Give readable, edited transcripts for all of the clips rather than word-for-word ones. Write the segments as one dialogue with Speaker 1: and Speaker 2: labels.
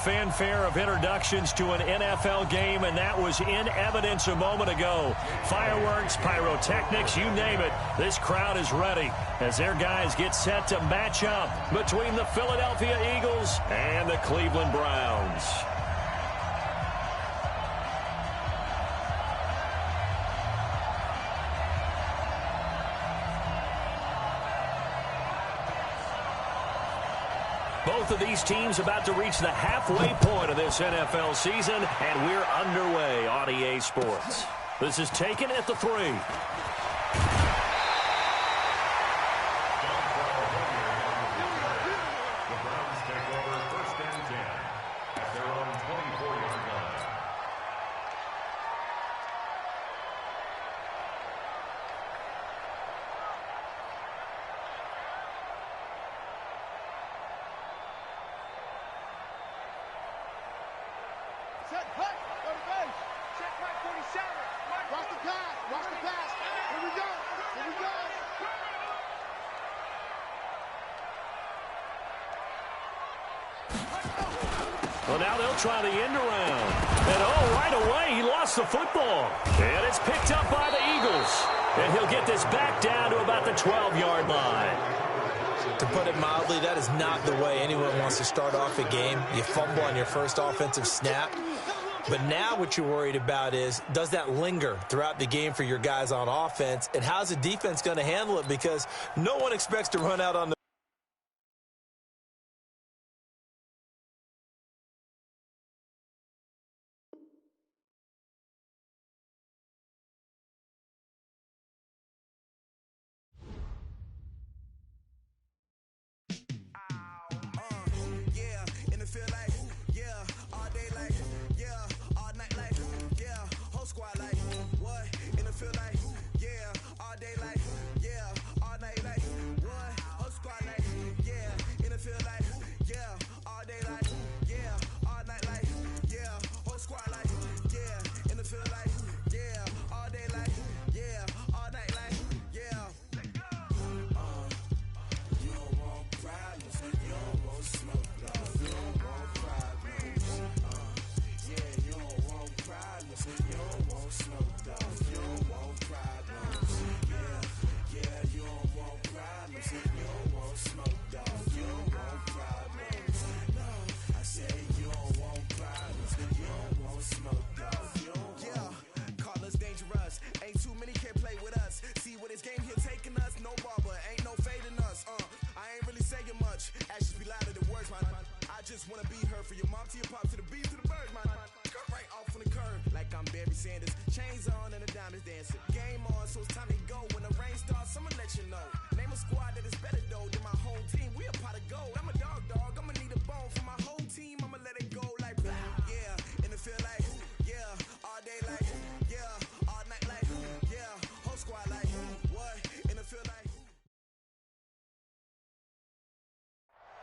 Speaker 1: Fanfare of introductions to an NFL game, and that was in evidence a moment ago. Fireworks, pyrotechnics, you name it. This crowd is ready as their guys get set to match up between the Philadelphia Eagles and the Cleveland Browns. Both of these teams about to reach the halfway point of this NFL season, and we're underway on EA Sports. This is taken at the 3. Well, now they'll try the end around. And, right away, he lost the football. And it's picked up by the Eagles. And he'll get this back down to about the 12-yard line.
Speaker 2: To put it mildly, that is not the way anyone wants to start off a game. You fumble on your first offensive snap. But now what you're worried about is, does that linger throughout the game for your guys on offense? And how's the defense going to handle it? Because no one expects to run out on the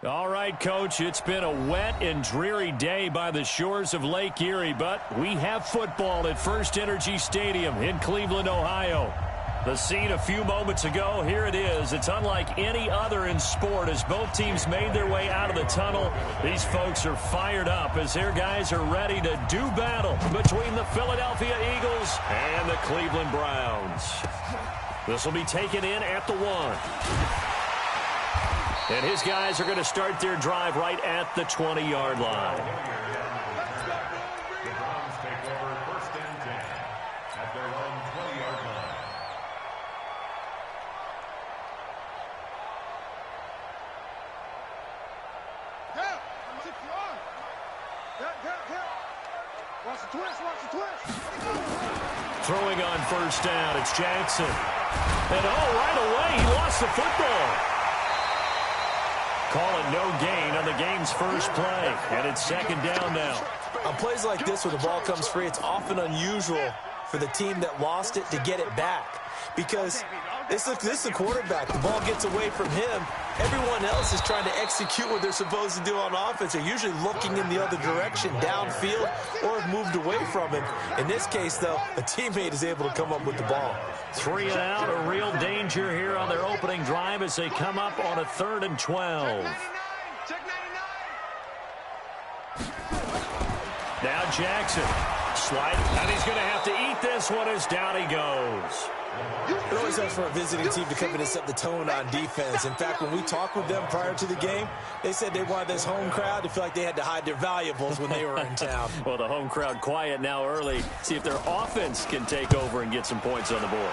Speaker 1: All right, Coach, it's been a wet and dreary day by the shores of Lake Erie, but we have football at First Energy Stadium in Cleveland, Ohio. The scene a few moments ago, here it is. It's unlike any other in sport as both teams made their way out of the tunnel. These folks are fired up as their guys are ready to do battle between the Philadelphia Eagles and the Cleveland Browns. This will be taken in at the 1. And his guys are going to start their drive right at the 20-yard line.
Speaker 3: The Browns take over 1st and 10 at their own 20-yard line.
Speaker 4: Watch the twist, watch the twist.
Speaker 1: Throwing on 1st down, it's Jackson. And right away, he lost the football. Call it no gain on the game's first play, and it's 2nd down now.
Speaker 2: On plays like this where the ball comes free, it's often unusual for the team that lost it to get it back. Because this is the quarterback. The ball gets away from him. Everyone else is trying to execute what they're supposed to do on offense. They're usually looking in the other direction, downfield, or have moved away from him. In this case, though, a teammate is able to come up with the ball.
Speaker 1: 3 and out, a real danger here on their opening drive as they come up on a 3rd and 12.
Speaker 4: Check 99.
Speaker 1: Now Jackson. Slide. And he's going to have to eat this one as down he goes.
Speaker 2: It always helps for a visiting team to come in and set the tone on defense. In fact, when we talked with them prior to the game, they said they wanted this home crowd to feel like they had to hide their valuables when they were in town.
Speaker 1: Well, the home crowd quiet now early. See if their offense can take over and get some points on the board.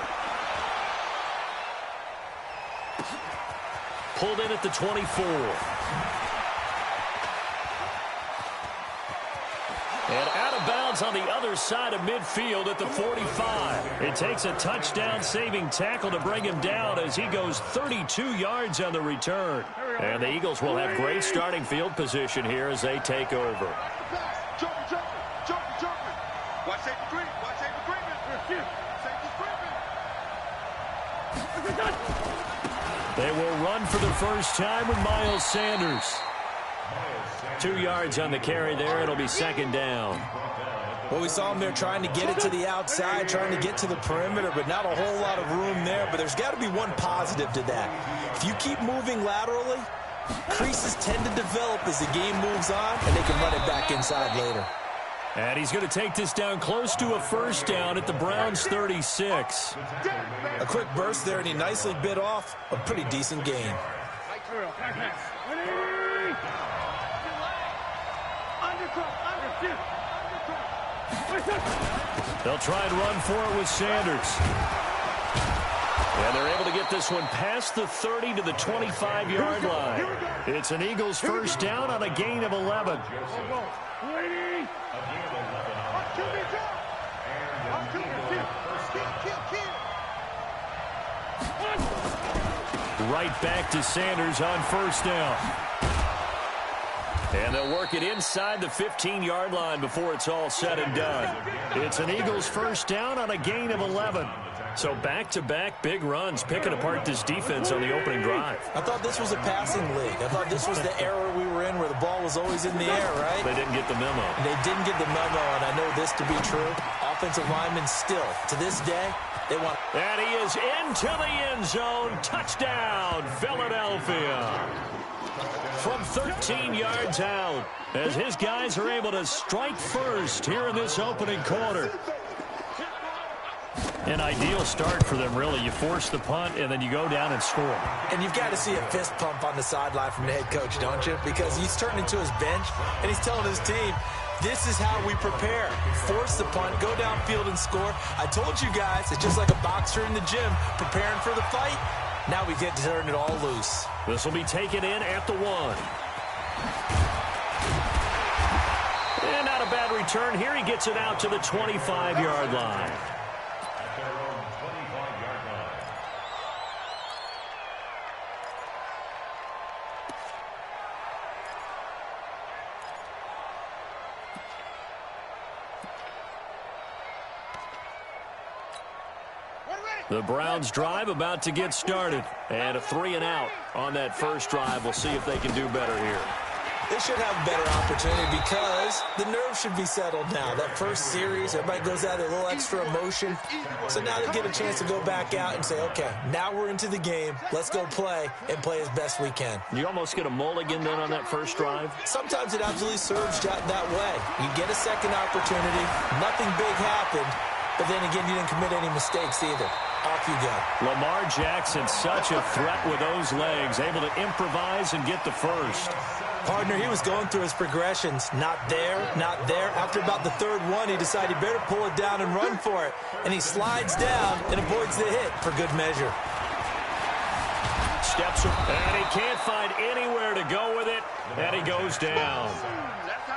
Speaker 1: Pulled in at the 24. And out of bounds on the other side of midfield at the 45. It takes a touchdown-saving tackle to bring him down as he goes 32 yards on the return. And the Eagles will have great starting field position here as they take over. They will run for the first time with Miles Sanders. 2 yards on the carry there. It'll be second down.
Speaker 2: Well, we saw him there trying to get it to the outside, trying to get to the perimeter, but not a whole lot of room there. But there's got to be one positive to that. If you keep moving laterally, creases tend to develop as the game moves on, and they can run it back inside later.
Speaker 1: And he's going to take this down close to a first down at the Browns' 36.
Speaker 2: A quick burst there, and he nicely bit off a pretty decent gain.
Speaker 1: They'll try and run for it with Sanders. And they're able to get this one past the 30 to the 25-yard line. It's an Eagles first down on a gain of 11. Right back to Sanders on first down. And they'll work it inside the 15-yard line before it's all said and done. It's an Eagles first down on a gain of 11. So back-to-back big runs picking apart this defense on the opening drive.
Speaker 2: I thought this was a passing league. I thought this was the era we were in where the ball was always in the air, right?
Speaker 1: They didn't get the memo.
Speaker 2: They didn't get the memo, and I know this to be true. Offensive linemen still, to this day, they want...
Speaker 1: And he is into the end zone. Touchdown, Philadelphia. From 13 yards out, as his guys are able to strike first here in this opening quarter. An ideal start for them, really. You force the punt, and then you go down and score.
Speaker 2: And you've got to see a fist pump on the sideline from the head coach, don't you? Because he's turning to his bench, and he's telling his team, this is how we prepare. Force the punt, go downfield and score. I told you guys, it's just like a boxer in the gym preparing for the fight. Now we get to turn it all loose.
Speaker 1: This will be taken in at the 1. And not a bad return here. He gets it out to the 25-yard line.
Speaker 3: At their own 25-yard line.
Speaker 1: The Browns drive about to get started. And a 3-and-out on that first drive. We'll see if they can do better here.
Speaker 2: They should have a better opportunity because the nerves should be settled now. That first series, everybody goes out with a little extra emotion. So now they get a chance to go back out and say, okay, now we're into the game. Let's go play and play as best we can.
Speaker 1: You almost get a mulligan then on that first drive?
Speaker 2: Sometimes it absolutely serves that way. You get a second opportunity. Nothing big happened. But then again, you didn't commit any mistakes either. Off you go.
Speaker 1: Lamar Jackson, such a threat with those legs, able to improvise and get the first.
Speaker 2: Partner, he was going through his progressions. Not there, not there. After about the third one, he decided he better pull it down and run for it. And he slides down and avoids the hit for good measure.
Speaker 1: Steps, and he can't find anywhere to go with it, and he goes down.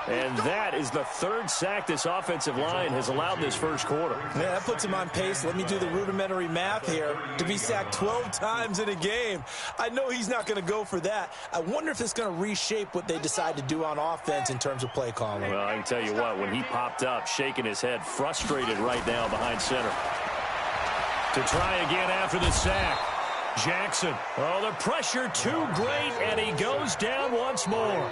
Speaker 1: And that is the third sack this offensive line has allowed this first quarter.
Speaker 2: Yeah, that puts him on pace. Let me do the rudimentary math here. To be sacked 12 times in a game, I know he's not going to go for that. I wonder if it's going to reshape what they decide to do on offense in terms of play calling.
Speaker 1: Well, I can tell you what, when he popped up, shaking his head, frustrated right now behind center. To try again after the sack. Jackson. Oh, the pressure too great, and he goes down once more.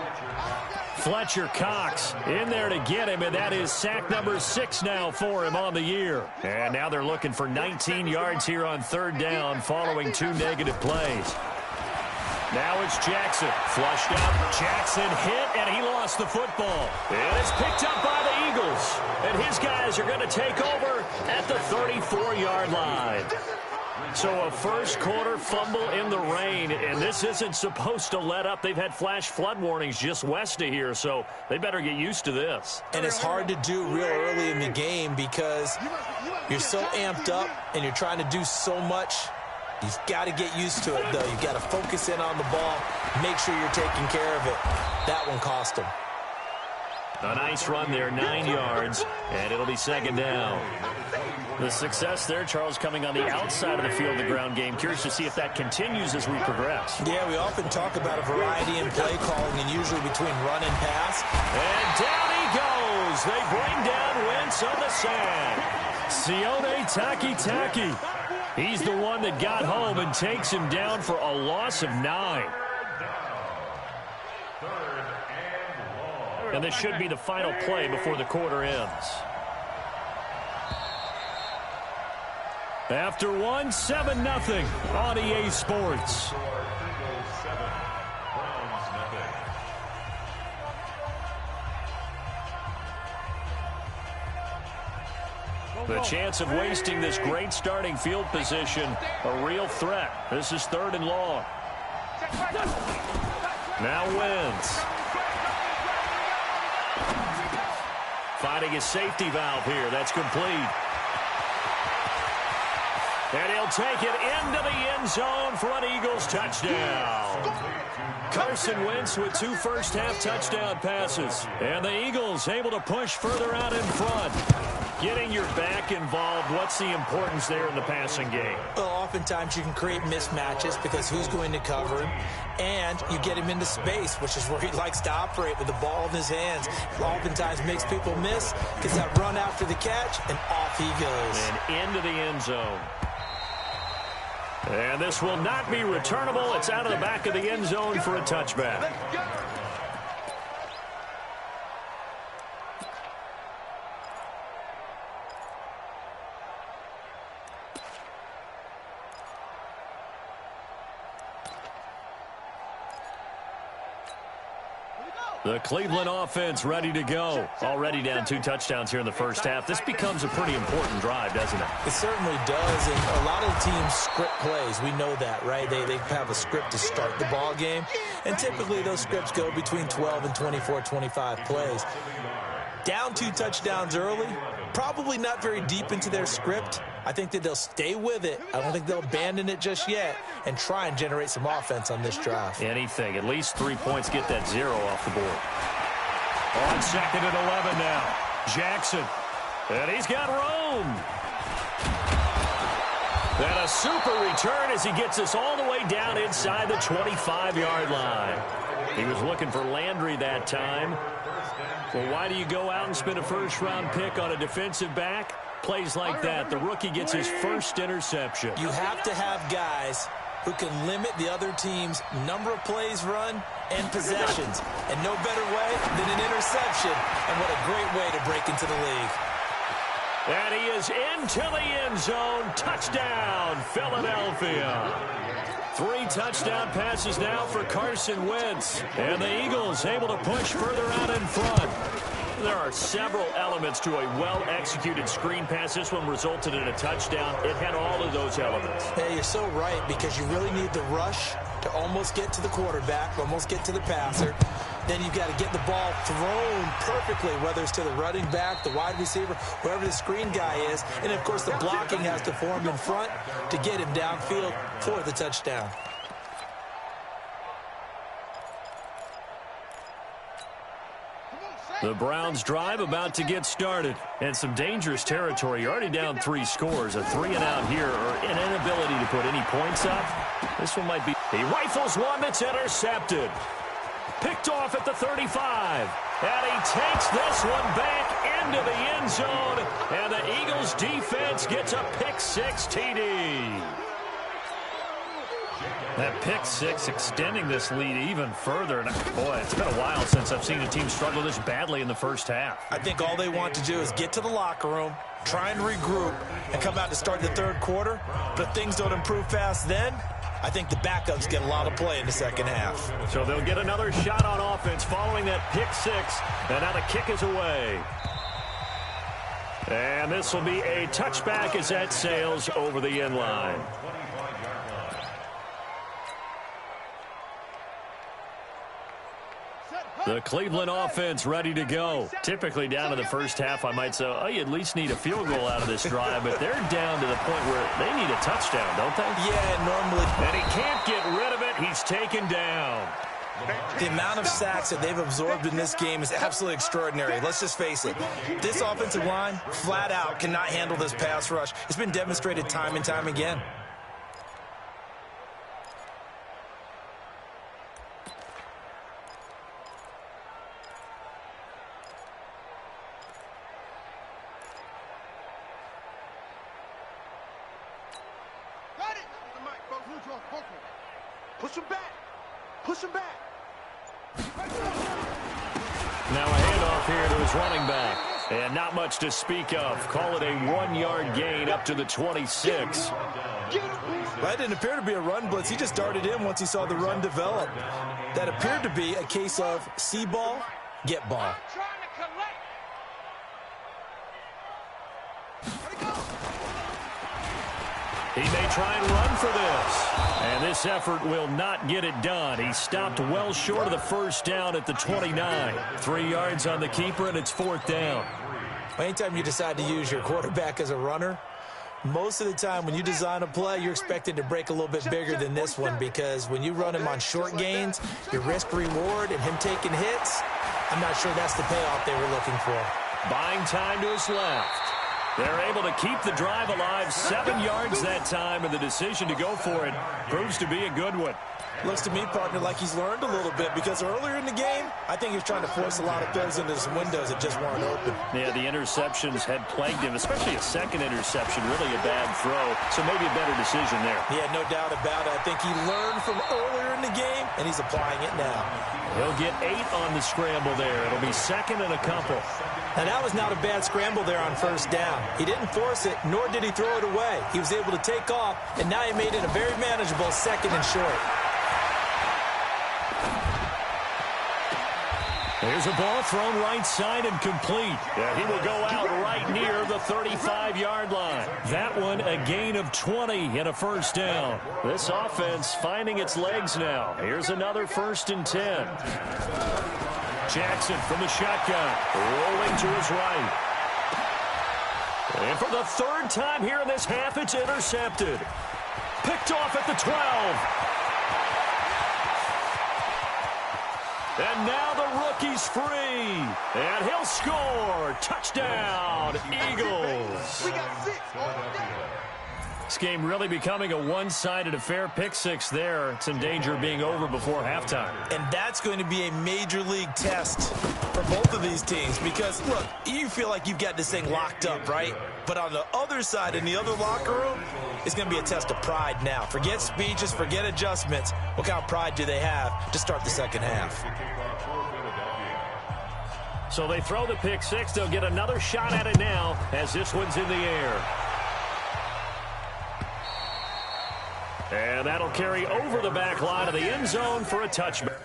Speaker 1: Fletcher Cox in there to get him, and that is sack number 6 now for him on the year. And now they're looking for 19 yards here on third down following 2 negative plays. Now it's Jackson. Flushed out. Jackson hit, and he lost the football. And it's picked up by the Eagles. And his guys are going to take over at the 34-yard line. So a first-quarter fumble in the rain, and this isn't supposed to let up. They've had flash flood warnings just west of here, so they better get used to this.
Speaker 2: And it's hard to do real early in the game because you're so amped up and you're trying to do so much. You've got to get used to it, though. You've got to focus in on the ball, make sure you're taking care of it. That one cost him.
Speaker 1: A nice run there, 9 yards, and it'll be second down. The success there, Charles, coming on the outside of the field, the ground game. Curious to see if that continues as we progress.
Speaker 2: Yeah, we often talk about a variety in play calling and usually between run and pass.
Speaker 1: And down he goes. They bring down Wentz on the sand. Sione Takitaki. He's the one that got home and takes him down for a loss of 9. And this should be the final play before the quarter ends. After 7-0 on EA Sports. The chance of wasting this great starting field position, a real threat. This is 3rd and long. Now Wentz. Finding a safety valve here. That's complete. And he'll take it into the end zone for an Eagles touchdown. Carson Wentz with 2 first-half touchdown passes. And the Eagles able to push further out in front. Getting your back involved, what's the importance there in the passing game?
Speaker 2: Well, oftentimes you can create mismatches because who's going to cover him, and you get him into space, which is where he likes to operate with the ball in his hands. Oftentimes makes people miss, gets that run after the catch, and off he goes.
Speaker 1: And into the end zone. And this will not be returnable. It's out of the back of the end zone for a touchback. The Cleveland offense ready to go. Already down 2 touchdowns here in the first half. This becomes a pretty important drive, doesn't it?
Speaker 2: It certainly does, and a lot of teams script plays. We know that, right? They have a script to start the ball game, and typically those scripts go between 12 and 24, 25 plays. Down 2 touchdowns early, probably not very deep into their script. I think that they'll stay with it. I don't think they'll abandon it just yet and try and generate some offense on this drive.
Speaker 1: Anything. At least 3 points, get that 0 off the board. On 2nd and 11 now. Jackson. And he's got room. And a super return as he gets us all the way down inside the 25-yard line. He was looking for Landry that time. Well, why do you go out and spend a first-round pick on a defensive back? Plays like that, the rookie gets his first interception.
Speaker 2: You have to have guys who can limit the other team's number of plays run and possessions. And no better way than an interception. And what a great way to break into the league.
Speaker 1: And he is into the end zone. Touchdown, Philadelphia. 3 touchdown passes now for Carson Wentz. And the Eagles able to push further out in front. There are several elements to a well-executed screen pass. This one resulted in a touchdown. It had all of those elements.
Speaker 2: Hey, you're so right, because you really need the rush to almost get to the quarterback, almost get to the passer. Then you've got to get the ball thrown perfectly, whether it's to the running back, the wide receiver, whoever the screen guy is. And, of course, the blocking has to form in front to get him downfield for the touchdown.
Speaker 1: The Browns drive about to get started. And some dangerous territory. You're already down 3 scores. A 3-and-out here, or an inability to put any points up. This one might be. He rifles one that's intercepted. Picked off at the 35. And he takes this one back into the end zone. And the Eagles defense gets a pick-6 TD. That pick-6 extending this lead even further. And boy, it's been a while since I've seen a team struggle this badly in the first half.
Speaker 2: I think all they want to do is get to the locker room, try and regroup, and come out to start the 3rd quarter. But if things don't improve fast then, I think the backups get a lot of play in the second half.
Speaker 1: So they'll get another shot on offense following that pick six. And now the kick is away. And this will be a touchback as that sails over the end line. The Cleveland offense ready to go. Typically down to the first half, I might say, oh, you at least need a field goal out of this drive, but they're down to the point where they need a touchdown, don't they?
Speaker 2: Yeah, normally.
Speaker 1: And he can't get rid of it. He's taken down.
Speaker 2: The amount of sacks that they've absorbed in this game is absolutely extraordinary. Let's just face it. This offensive line, flat out, cannot handle this pass rush. It's been demonstrated time and time again.
Speaker 4: Push him back. Push him back.
Speaker 1: Now a handoff here to his running back. And not much to speak of. Call it a 1-yard gain up to the 26.
Speaker 2: That didn't appear to be a run blitz. He just darted in once he saw the run develop. That appeared to be a case of see ball, get ball.
Speaker 1: He may try and run for this. And this effort will not get it done. He stopped well short of the first down at the 29. 3 yards on the keeper, and it's 4th down.
Speaker 2: Anytime you decide to use your quarterback as a runner, most of the time when you design a play, you're expected to break a little bit bigger than this one, because when you run him on short gains, your risk-reward and him taking hits, I'm not sure that's the payoff they were looking for.
Speaker 1: Buying time to his left. They're able to keep the drive alive. 7 yards that time, and the decision to go for it proves to be a good one.
Speaker 2: Looks to me, partner, like he's learned a little bit, because earlier in the game, I think he was trying to force a lot of throws into some windows that just weren't open.
Speaker 1: Yeah, the interceptions had plagued him, especially a second interception, really a bad throw. So maybe a better decision there.
Speaker 2: Yeah, no doubt about it. I think he learned from earlier in the game, and he's applying it now.
Speaker 1: He'll get 8 on the scramble there. It'll be 2nd and a couple.
Speaker 2: Now, that was not a bad scramble there on first down. He didn't force it, nor did he throw it away. He was able to take off, and now he made it a very manageable 2nd and short.
Speaker 1: There's a ball thrown right side and complete. Yeah, he will go out right near the 35-yard line. That one a gain of 20 and a first down. This offense finding its legs now. Here's another 1st and 10. Jackson from the shotgun, rolling to his right. And for the 3rd time here in this half, it's intercepted. Picked off at the 12. And now the rookie's free. And he'll score. Touchdown, Eagles.
Speaker 4: We got 6 on the day.
Speaker 1: This game really becoming a one-sided affair. Pick 6 there. It's in danger of being over before halftime.
Speaker 2: And that's going to be a major league test for both of these teams, because, look, you feel like you've got this thing locked up, right? But on the other side, in the other locker room, it's going to be a test of pride now. Forget speeches, forget adjustments. What kind of pride do they have to start the second half?
Speaker 1: So they throw the pick 6. They'll get another shot at it now as this one's in the air. And that'll carry over the back line of the end zone for a touchback.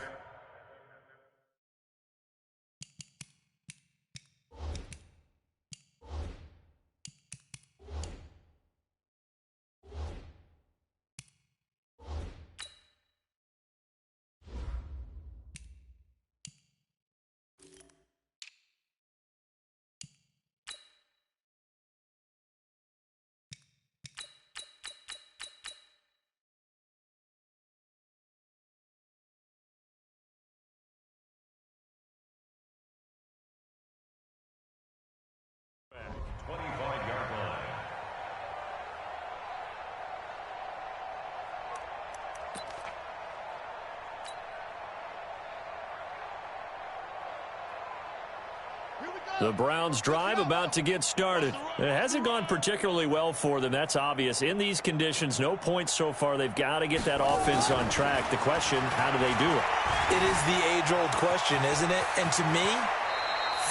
Speaker 1: The Browns drive about to get started. It hasn't gone particularly well for them. That's obvious. In these conditions, no points so far. They've got to get that offense on track. The question, how do they do it?
Speaker 2: It is the age-old question, isn't it? And to me,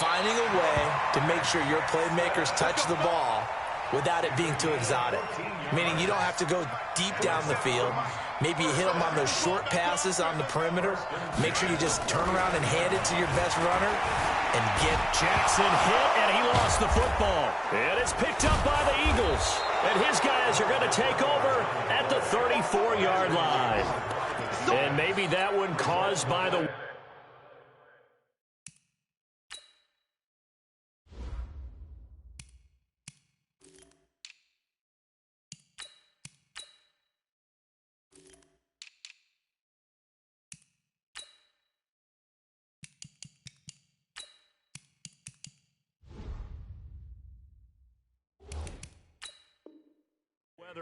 Speaker 2: finding a way to make sure your playmakers touch the ball without it being too exotic. Meaning you don't have to go deep down the field. Maybe you hit them on those short passes on the perimeter. Make sure you just turn around and hand it to your best runner and get.
Speaker 1: Jackson hit, and he lost the football. And it's picked up by the Eagles. And his guys are going to take over at the 34-yard line. And maybe that one caused by the...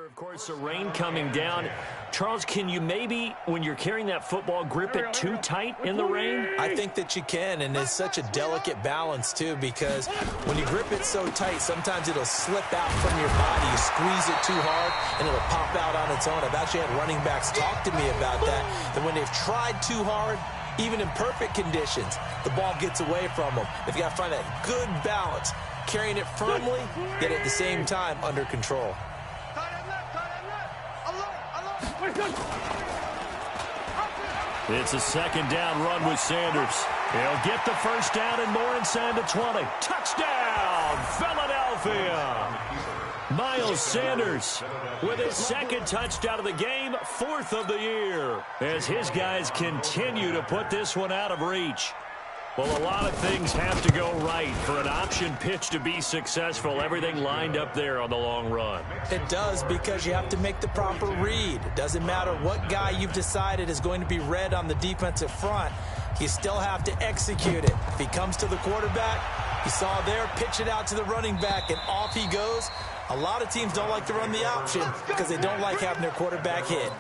Speaker 1: Of course, the rain coming down. Charles, can you maybe, when you're carrying that football, grip it too tight in the rain?
Speaker 2: I think that you can, and it's such a delicate balance, too, because when you grip it so tight, sometimes it'll slip out from your body. You squeeze it too hard, and it'll pop out on its own. I've actually had running backs talk to me about that when they've tried too hard, even in perfect conditions, the ball gets away from them. They've got to find that good balance, carrying it firmly, yet at the same time under control.
Speaker 1: It's a second down run with Sanders. He'll get the first down and more inside the 20. Touchdown, Philadelphia! Miles Sanders with his second touchdown of the game, 4th of the year, as his guys continue to put this one out of reach. Well, a lot of things have to go right for an option pitch to be successful. Everything lined up there on the long run.
Speaker 2: It does, because you have to make the proper read. It doesn't matter what guy you've decided is going to be read on the defensive front. You still have to execute it. If he comes to the quarterback, you saw there, pitch it out to the running back, and off he goes. A lot of teams don't like to run the option because they don't like having their quarterback hit.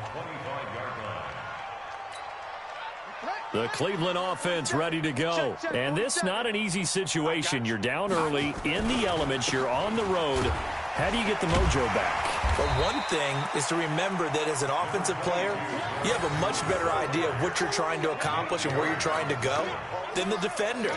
Speaker 1: The Cleveland offense ready to go. And this not an easy situation. You're down early, in the elements, you're on the road. How do you get the mojo back?
Speaker 2: But one thing is to remember that as an offensive player, you have a much better idea of what you're trying to accomplish and where you're trying to go than the defender.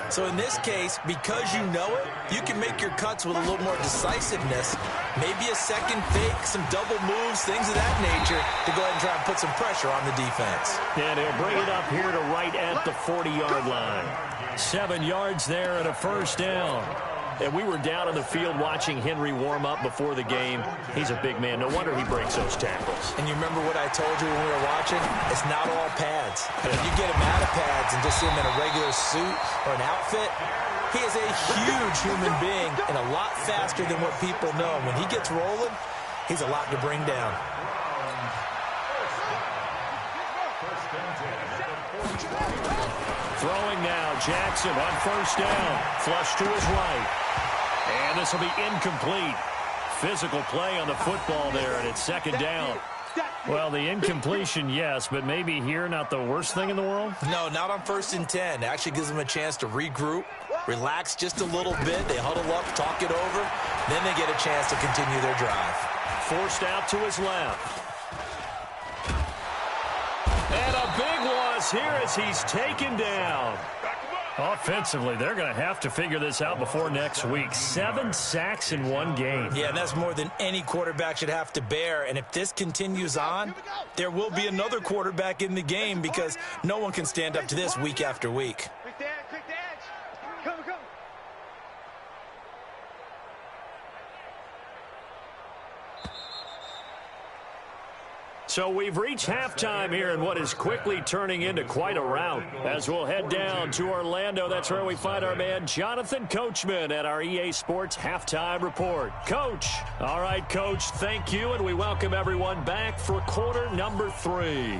Speaker 2: So in this case, because you know it, you can make your cuts with a little more decisiveness, maybe a second fake, some double moves, things of that nature, to go ahead and try and put some pressure on the defense.
Speaker 1: And he'll bring it up here to right at the 40-yard line. 7 yards there and a first down. And we were down in the field watching Henry warm up before the game. He's a big man. No wonder he breaks those tackles.
Speaker 2: And you remember what I told you when we were watching? It's not all pads. If you get him out of pads and just see him in a regular suit or an outfit, he is a huge human being and a lot faster than what people know. When he gets rolling, he's a lot to bring down.
Speaker 1: Throwing now, Jackson on first down. Flush to his right. And this will be incomplete. Physical play on the football there, and it's second down. Well, the incompletion, yes, but maybe here not the worst thing in the world?
Speaker 2: No, not on 1st and 10. It actually gives them a chance to regroup, relax just a little bit. They huddle up, talk it over. Then they get a chance to continue their drive.
Speaker 1: Forced out to his left. And a big loss here as he's taken down. Offensively, they're going to have to figure this out before next week. 7 sacks in one game.
Speaker 2: Yeah, and that's more than any quarterback should have to bear. And if this continues on, there will be another quarterback in the game because no one can stand up to this week after week.
Speaker 4: Quick the edge. Come.
Speaker 1: So we've reached halftime here in what is quickly turning into quite a rout. As we'll head down to Orlando, that's where we find our man Jonathan Coachman at our EA Sports Halftime Report. Coach. All right, Coach, thank you, and we welcome everyone back for quarter number 3.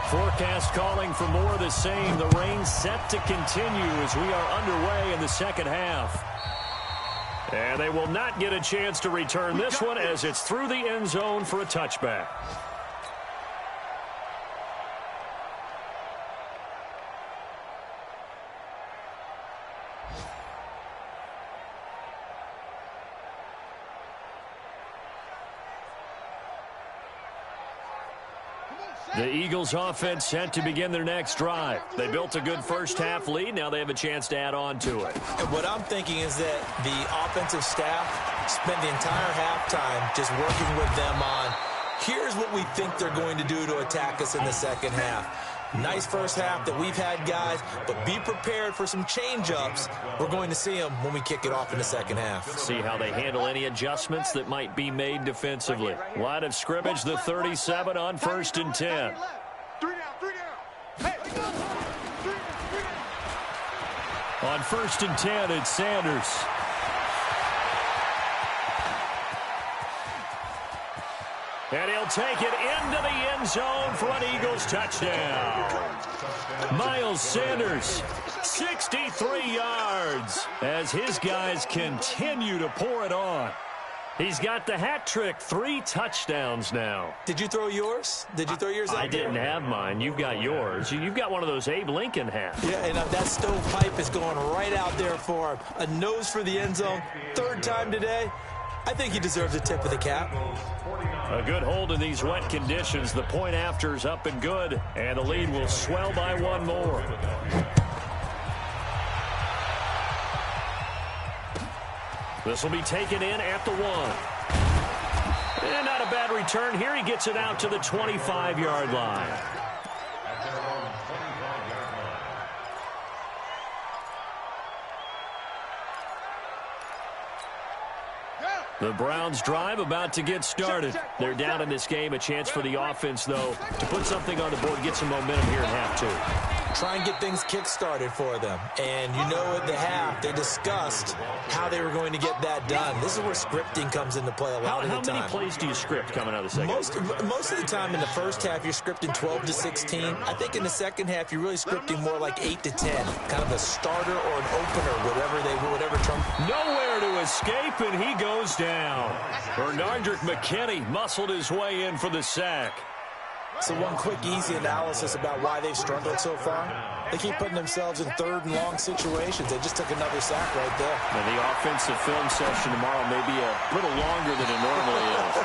Speaker 1: Forecast calling for more of the same. The rain set to continue as we are underway in the second half. And they will not get a chance to return this one as it's through the end zone for a touchback. The Eagles offense set to begin their next drive. They built a good first-half lead. Now they have a chance to add on to it.
Speaker 2: And what I'm thinking is that the offensive staff spent the entire halftime just working with them on, here's what we think they're going to do to attack us in the second half. Nice first half that we've had, guys, but be prepared for some change-ups. We're going to see them when we kick it off in the second half.
Speaker 1: See how they handle any adjustments that might be made defensively. Line of scrimmage, the 37 on 1st and 10.
Speaker 4: 3 down, 3 down. Hey, 3 down, 3 down.
Speaker 1: On 1st and 10, it's Sanders. And he'll take it into the end zone for an Eagles touchdown. Miles Sanders, 63 yards, as his guys continue to pour it on. He's got the hat trick, 3 touchdowns now.
Speaker 2: Did you throw yours? Did you throw yours out
Speaker 1: I didn't
Speaker 2: there?
Speaker 1: have mine. You've got yours. You've got one of those Abe Lincoln hats.
Speaker 2: Yeah, and that stovepipe is going right out there for him. A nose for the end zone. 3rd time today. I think he deserves a tip of the cap.
Speaker 1: A good hold in these wet conditions. The point after is up and good, and the lead will swell by 1 more. This will be taken in at the 1. And not a bad return here. He gets it out to the 25-yard line. The Browns drive about to get started. They're down in this game. A chance for the offense, though, to put something on the board, get some momentum here in half 2.
Speaker 2: Try and get things kick-started for them. And you know at the half, they discussed how they were going to get that done. This is where scripting comes into play a lot of the time.
Speaker 1: How many plays do you script coming out of the second?
Speaker 2: Most of the time in the first half, you're scripting 12 to 16. I think in the second half, you're really scripting more like 8 to 10. Kind of a starter or an opener, whatever term.
Speaker 1: Nowhere to escape, and he goes down. Bernardrick McKinney muscled his way in for the sack.
Speaker 2: So one quick, easy analysis about why they've struggled so far. They keep putting themselves in 3rd and long situations. They just took another sack right there.
Speaker 1: And the offensive film session tomorrow may be a little longer than it normally is.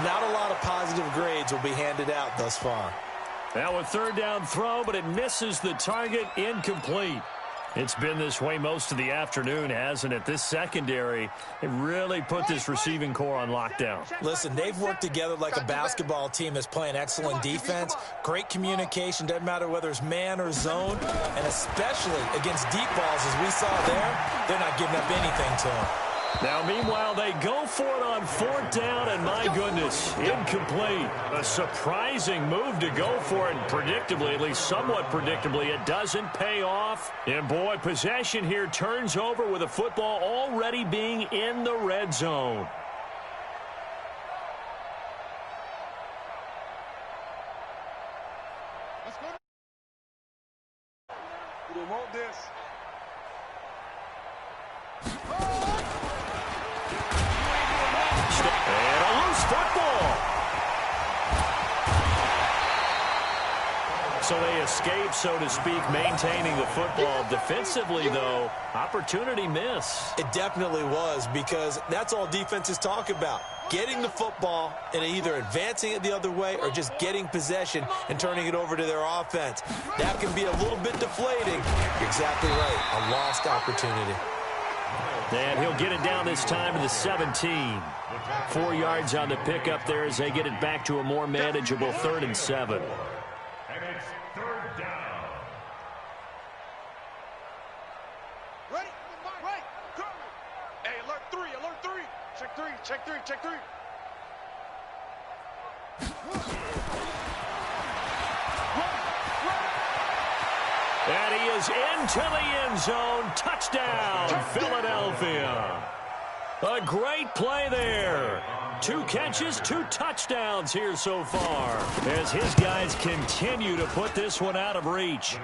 Speaker 2: Not a lot of positive grades will be handed out thus far.
Speaker 1: Now a 3rd down throw, but it misses the target, incomplete. It's been this way most of the afternoon, hasn't it? This secondary, it really put this receiving core on lockdown.
Speaker 2: Listen, they've worked together like a basketball team that's playing excellent defense. Great communication, doesn't matter whether it's man or zone. And especially against deep balls, as we saw there, they're not giving up anything to them.
Speaker 1: Now, meanwhile, they go for it on 4th down, and my goodness, incomplete. A surprising move to go for it, and predictably, at least somewhat predictably, it doesn't pay off. And, boy, possession here turns over with a football already being in the red zone.
Speaker 4: Let's go. We don't want this.
Speaker 1: And a loose football. So they escape, so to speak, maintaining the football. Defensively, though, opportunity miss.
Speaker 2: It definitely was, because that's all defenses talk about. Getting the football and either advancing it the other way or just getting possession and turning it over to their offense. That can be a little bit deflating. You're exactly right. A lost opportunity.
Speaker 1: And he'll get it down this time to the 17. 4 yards on the pickup there as they get it back to a more manageable 3rd and 7.
Speaker 3: And it's 3rd down.
Speaker 4: Ready? Right. Go. Hey, alert 3, alert 3. Check 3, check 3, check 3.
Speaker 1: And he is into the end zone. Touchdown, Philadelphia. A great play there. 2 catches, 2 touchdowns here so far, as his guys continue to put this one out of reach.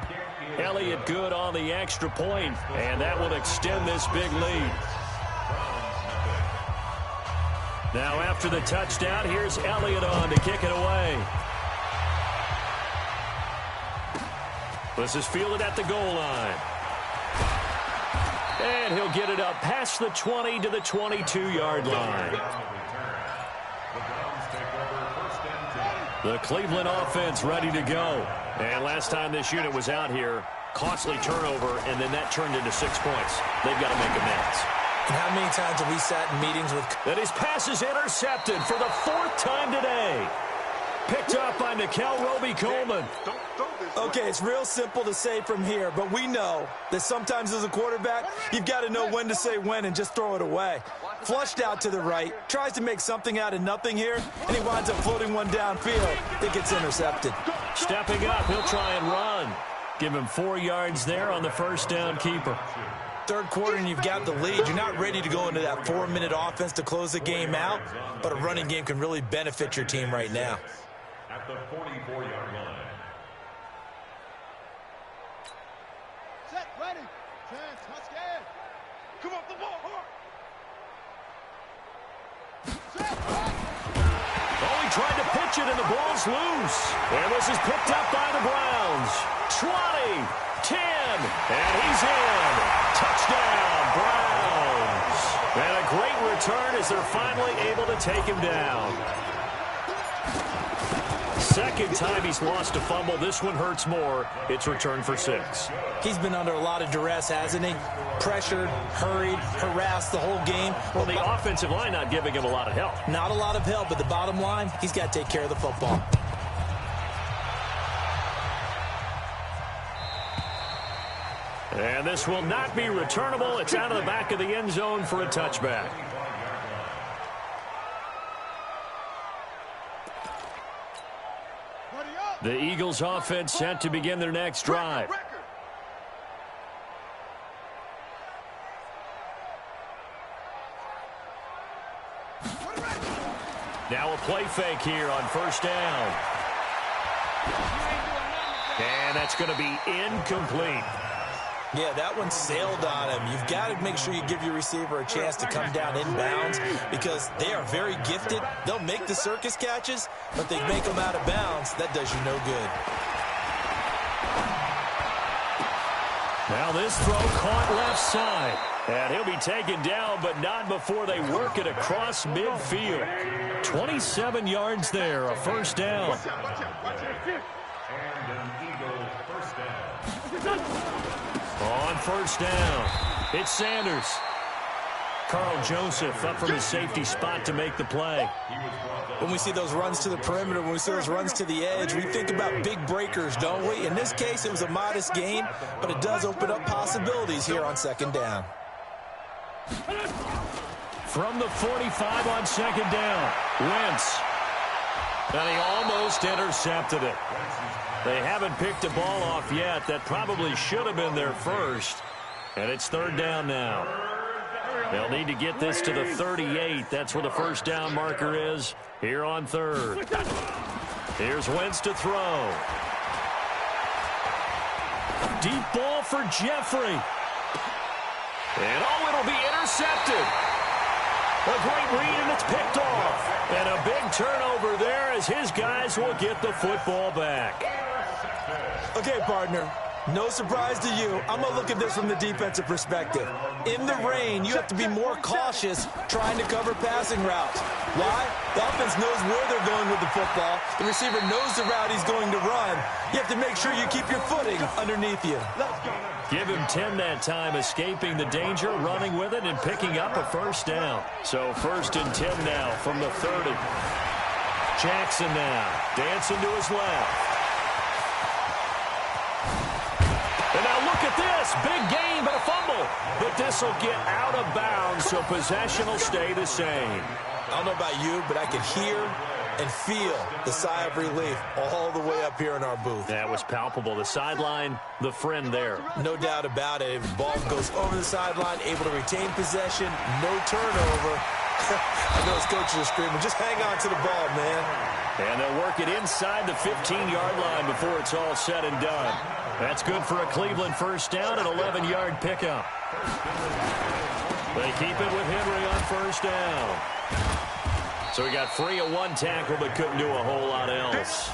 Speaker 1: Elliott good on the extra point, and that will extend this big lead. Now after the touchdown, here's Elliott on to kick it away. This is fielded at the goal line. And he'll get it up past the 20 to the 22-yard line.
Speaker 3: The Browns take over 1st and 10.
Speaker 1: The Cleveland offense ready to go. And last time this unit was out here, costly turnover, and then that turned into 6 points. They've got to make amends.
Speaker 2: And how many times have we sat in meetings with...
Speaker 1: And his pass is intercepted for the 4th time today. Picked up by Nickell Robey-Coleman.
Speaker 2: Okay, it's real simple to say from here, but we know that sometimes as a quarterback, you've got to know when to say when and just throw it away. Flushed out to the right, tries to make something out of nothing here, and he winds up floating one downfield. It gets intercepted.
Speaker 1: Stepping up, he'll try and run. Give him 4 yards there on the first down keeper.
Speaker 2: Third quarter and you've got the lead. You're not ready to go into that 4-minute offense to close the game out, but a running game can really benefit your team right now.
Speaker 3: At the 44-yard line.
Speaker 4: Set, ready. Chance, let's get. Come up the ball, hard. Set, right.
Speaker 1: Oh, he tried to pitch it, and the ball's loose. And this is picked up by the Browns. 20, 10, and he's in. Touchdown, Browns. And a great return as they're finally able to take him down. Second time he's lost a fumble. This one hurts more. It's returned for 6.
Speaker 2: He's been under a lot of duress, hasn't he? Pressured, hurried, harassed the whole game.
Speaker 1: Well, the offensive line not giving him a lot of help.
Speaker 2: Not a lot of help, but the bottom line, he's got to take care of the football.
Speaker 1: And this will not be returnable. It's out of the back of the end zone for a touchback. The Eagles offense set to begin their next drive. Now a play fake here on first down. And that's going to be incomplete.
Speaker 2: Yeah, that one sailed on him. You've got to make sure you give your receiver a chance to come down inbounds because they are very gifted. They'll make the circus catches, but they make them out of bounds. That does you no good.
Speaker 1: Now this throw caught left side. And he'll be taken down, but not before they work it across midfield. 27 yards there, a first down.
Speaker 3: And an Eagle first down.
Speaker 1: On first down, it's Sanders. Carl Joseph up from his safety spot to make the play.
Speaker 2: When we see those runs to the perimeter, when we see those runs to the edge, we think about big breakers, don't we? In this case, it was a modest gain, but it does open up possibilities here on second down.
Speaker 1: From the 45 on second down, Wentz. And he almost intercepted it. They haven't picked a ball off yet. That probably should have been their first. And it's third down now. They'll need to get this to the 38. That's where the first down marker is here on third. Here's Wentz to throw. Deep ball for Jeffrey. And oh, it'll be intercepted. A great read, and it's picked off. And a big turnover there as his guys will get the football back.
Speaker 2: Okay, partner, no surprise to you. I'm going to look at this from the defensive perspective. In the rain, you have to be more cautious trying to cover passing routes. Why? The offense knows where they're going with the football. The receiver knows the route he's going to run. You have to make sure you keep your footing underneath you.
Speaker 1: Give him 10 that time, escaping the danger, running with it, and picking up a first down. So first and 10 now from the 30. Jackson now, dancing to his left. And now look at this. Big gain, but a fumble. But this will get out of bounds, so possession will stay the same.
Speaker 2: I don't know about you, but I can hear and feel the sigh of relief all the way up here in our booth.
Speaker 1: That was palpable. The sideline, the friend there.
Speaker 2: No doubt about it. The ball goes over the sideline, able to retain possession, no turnover. I know his coaches are screaming, just hang on to the ball, man.
Speaker 1: And they'll work it inside the 15-yard line before it's all said and done. That's good for a Cleveland first down, an 11-yard pickup. They keep it with Henry on first down. So he got free of one tackle but couldn't do a whole lot else.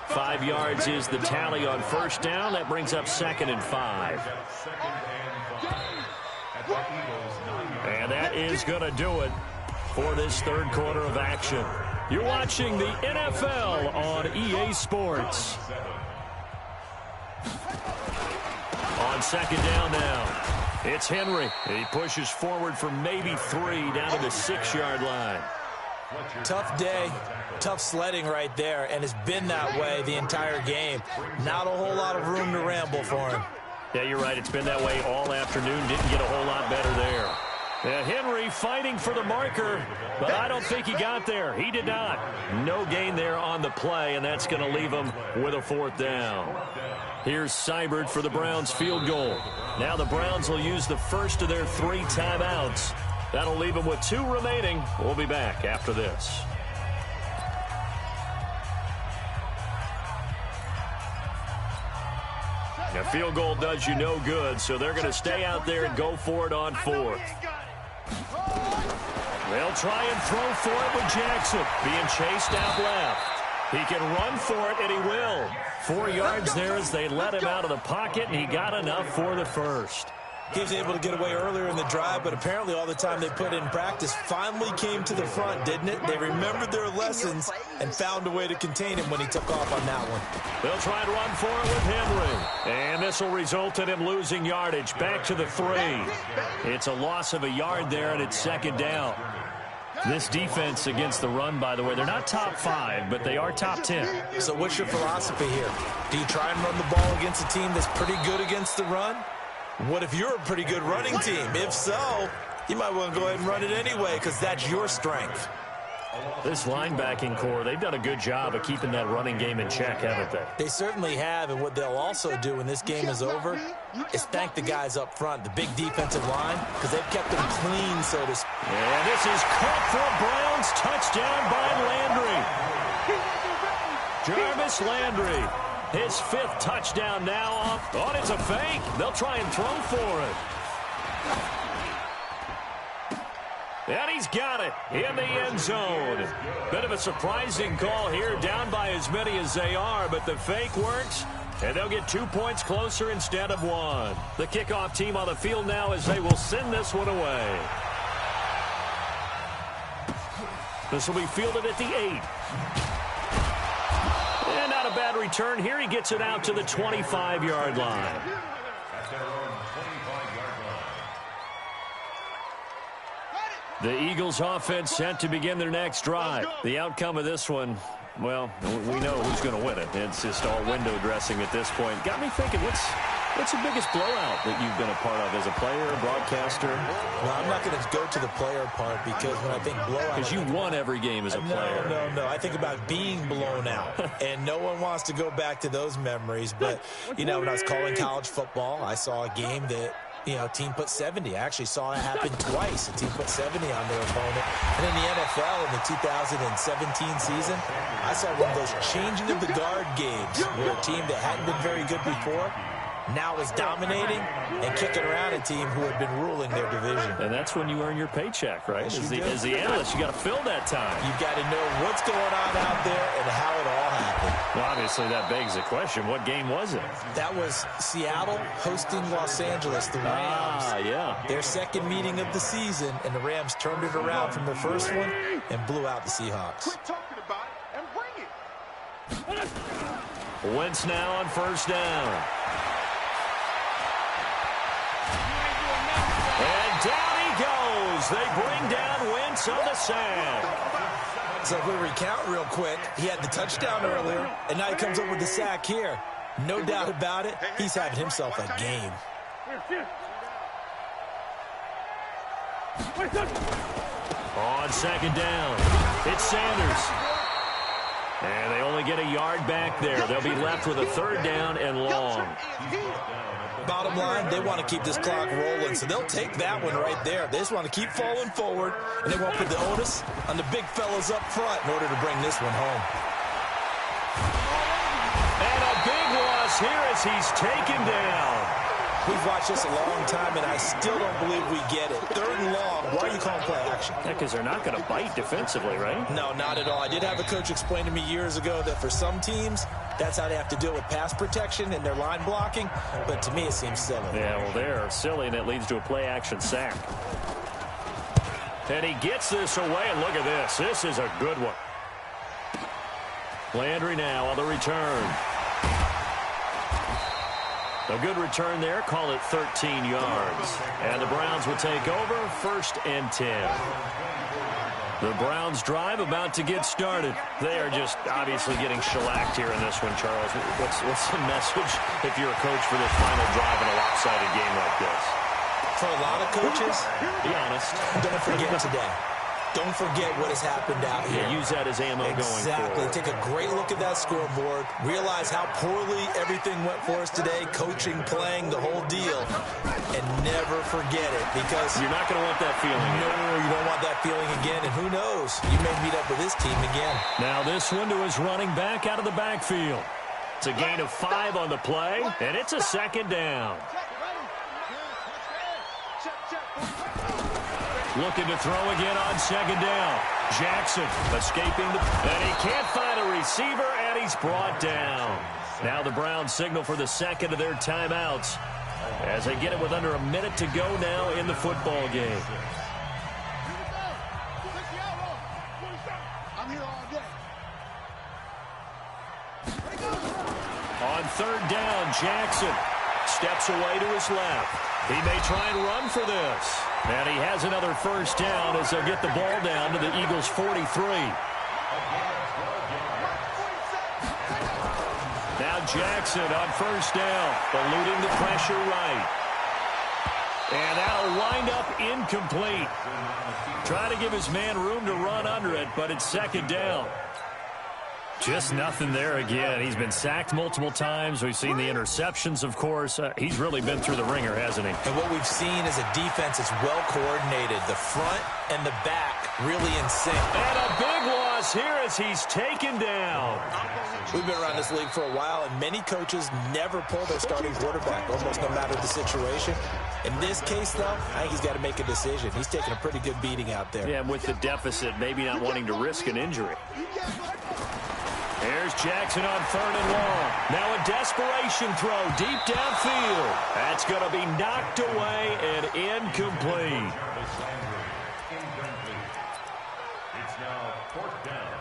Speaker 1: 5 yards is the tally on first down. That brings up 2nd and 5. And that is going to do it for this third quarter of action. You're watching the NFL on EA Sports. On second down now, it's Henry. He pushes forward for maybe 3 down to the 6-yard line.
Speaker 2: Tough day, tough sledding right there, and it's been that way the entire game. Not a whole lot of room to ramble for him.
Speaker 1: Yeah, you're right. It's been that way all afternoon. Didn't get a whole lot better there. Henry fighting for the marker, but I don't think he got there. He did not. No gain there on the play, and that's going to leave him with a 4th down. Here's Seibert for the Browns field goal. Now the Browns will use the first of their 3 timeouts. That'll leave them with 2 remaining. We'll be back after this. A field goal does you no good, so they're going to stay out there and go for it on 4th. They'll try and throw for it with Jackson being chased out left. He can run for it, and he will. 4 yards there as they let him out of the pocket, and he got enough for the first.
Speaker 2: He was able to get away earlier in the drive, but apparently all the time they put in practice finally came to the front, didn't it? They remembered their lessons and found a way to contain him when he took off on that one.
Speaker 1: They'll try and run for it with Henry. And this will result in him losing yardage back to the 3. It's a loss of a yard there, and it's 2nd down. This defense against the run, by the way, they're not top 5, but they are top 10.
Speaker 2: So what's your philosophy here? Do you try and run the ball against a team that's pretty good against the run? What if you're a pretty good running team? If so, you might want to go ahead and run it anyway because that's your strength.
Speaker 1: This linebacking core, they've done a good job of keeping that running game in check, haven't they?
Speaker 2: They certainly have, and what they'll also do when this game is over is thank the guys up front, the big defensive line, because they've kept them clean, so to speak.
Speaker 1: And this is caught for a Browns touchdown by Landry. Jarvis Landry, his 5th touchdown now off. Oh, it's a fake. They'll try and throw for it. And he's got it in the end zone. Bit of a surprising call here, down by as many as they are, but the fake works, and they'll get 2 points closer instead of 1. The kickoff team on the field now as they will send this one away. This will be fielded at the 8. And not a bad return here. He gets it out to the 25-yard line. The Eagles offense set to begin their next drive. The outcome of this one, well, we know who's going to win it. It's just all window dressing at this point. Got me thinking, what's the biggest blowout that you've been a part of as a player, broadcaster?
Speaker 2: Well, I'm not going to go to the player part because when I think blowout...
Speaker 1: Because you won every game as a player.
Speaker 2: No. I think about being blown out, and no one wants to go back to those memories. But, you know, when I was calling college football, I saw a game that... You know, team put 70. I actually saw it happen twice. A team put 70 on their opponent. And in the NFL in the 2017 season, I saw one of those changing of the guard games where a team that hadn't been very good before now is dominating and kicking around a team who had been ruling their division.
Speaker 1: And that's when you earn your paycheck, right?
Speaker 2: Yes,
Speaker 1: as the analyst, you got to fill that time.
Speaker 2: You've got to know what's going on out there and how it all happened.
Speaker 1: Well, obviously, that begs the question, what game was it?
Speaker 2: That was Seattle hosting Los Angeles, the Rams.
Speaker 1: Yeah.
Speaker 2: Their second meeting of the season, and the Rams turned it around from the first one and blew out the Seahawks.
Speaker 4: Quit talking about it and bring it.
Speaker 1: Wentz now on 1st down. And down he goes. They bring down Wentz on the sack.
Speaker 2: So if we recount real quick, he had the touchdown earlier, and now he comes up with the sack here. No doubt about it, he's having himself a game.
Speaker 1: On 2nd down, it's Sanders. And they only get a yard back there. They'll be left with a 3rd down and long.
Speaker 2: Bottom line, they want to keep this clock rolling, so they'll take that one right there. They just want to keep falling forward, and they won't put the onus on the big fellas up front in order to bring this one home.
Speaker 1: And a big loss here as he's taken down.
Speaker 2: We've watched this a long time, and I still don't believe we get it. 3rd and long. Why are you calling play action?
Speaker 1: Yeah, because they're not going to bite defensively, right?
Speaker 2: No, not at all. I did have a coach explain to me years ago that for some teams, that's how they have to deal with pass protection and their line blocking. But to me, it seems silly.
Speaker 1: Yeah, well, they're silly, and it leads to a play-action sack. And he gets this away, and look at this. This is a good one. Landry now on the return. A good return there. Call it 13 yards. And the Browns will take over 1st and 10. The Browns drive about to get started. They are just obviously getting shellacked here in this one, Charles. What's the message if you're a coach for this final drive in a lopsided game like this?
Speaker 2: For a lot of coaches,
Speaker 1: be honest,
Speaker 2: don't forget today. Don't forget what has happened out here.
Speaker 1: Yeah, use that as ammo going forward.
Speaker 2: Exactly. Take a great look at that scoreboard. Realize how poorly everything went for us today. Coaching, playing, the whole deal. And never forget it, because
Speaker 1: you're not going to want that feeling.
Speaker 2: No, you don't want that feeling again. And who knows? You may meet up with this team again.
Speaker 1: Now this one to his running back out of the backfield. It's a gain of 5 on the play, and it's a 2nd down. Looking to throw again on 2nd down. Jackson escaping and he can't find a receiver, and he's brought down. Now the Browns signal for the 2nd of their timeouts as they get it with under a minute to go now in the football game. On 3rd down, Jackson steps away to his left. He may try and run for this. And he has another 1st down as they'll get the ball down to the Eagles' 43. Now Jackson on 1st down, eluding the pressure right. And that'll wind up incomplete. Trying to give his man room to run under it, but it's 2nd down. Just nothing there again. He's been sacked multiple times. We've seen the interceptions, of course. He's really been through the ringer, hasn't he?
Speaker 2: And what we've seen is a defense that's well coordinated. The front and the back really in sync.
Speaker 1: And a big loss here as he's taken down.
Speaker 2: We've been around this league for a while, and many coaches never pull their starting quarterback, almost no matter the situation. In this case, though, I think he's got to make a decision. He's taking a pretty good beating out there.
Speaker 1: Yeah, with the deficit, maybe not wanting to risk an injury. Here's Jackson on 3rd and long. Now a desperation throw deep downfield. That's going to be knocked away and incomplete.
Speaker 3: It's now 4th down.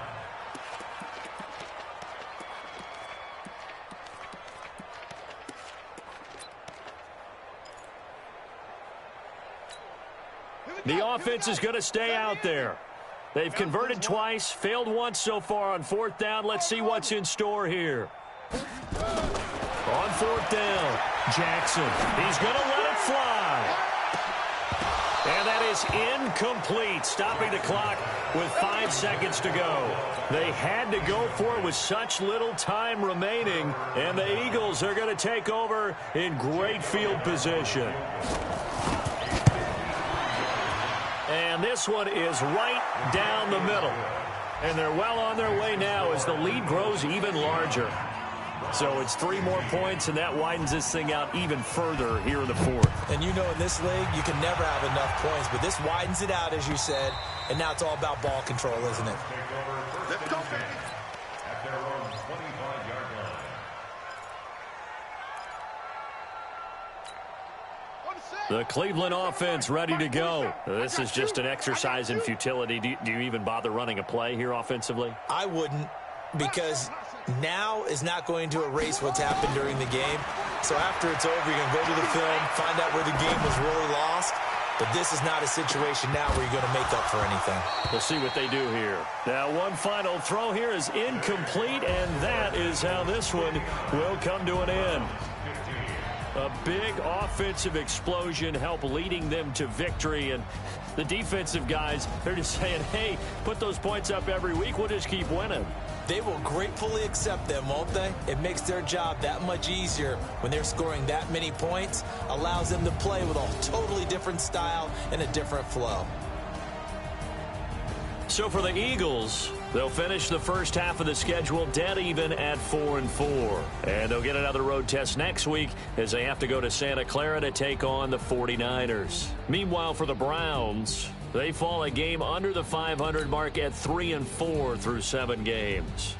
Speaker 1: The offense is going to stay out there. They've converted twice, failed once so far on 4th down. Let's see what's in store here. On 4th down, Jackson. He's going to let it fly. And that is incomplete, stopping the clock with 5 seconds to go. They had to go for it with such little time remaining, and the Eagles are going to take over in great field position. And this one is right down the middle. And they're well on their way now as the lead grows even larger. So it's 3 more points, and that widens this thing out even further here in the 4th.
Speaker 2: And you know in this league, you can never have enough points, but this widens it out, as you said, and now it's all about ball control, isn't it?
Speaker 4: Let's go, baby.
Speaker 3: At their own 25-yard line.
Speaker 1: The Cleveland offense ready to go. This is just an exercise in futility. Do you even bother running a play here offensively?
Speaker 2: I wouldn't, because now is not going to erase what's happened during the game. So after it's over, you're going to go to the film, find out where the game was really lost. But this is not a situation now where you're going to make up for anything.
Speaker 1: We'll see what they do here. Now, one final throw here is incomplete, and that is how this one will come to an end. A big offensive explosion helped leading them to victory, and the defensive guys, they're just saying, hey, put those points up every week, we'll just keep winning.
Speaker 2: They will gratefully accept them, won't they? It makes their job that much easier when they're scoring that many points, allows them to play with a totally different style and a different flow.
Speaker 1: So for the Eagles, they'll finish the first half of the schedule dead even at 4-4. And they'll get another road test next week as they have to go to Santa Clara to take on the 49ers. Meanwhile, for the Browns, they fall a game under the 500 mark at 3-4 through 7 games.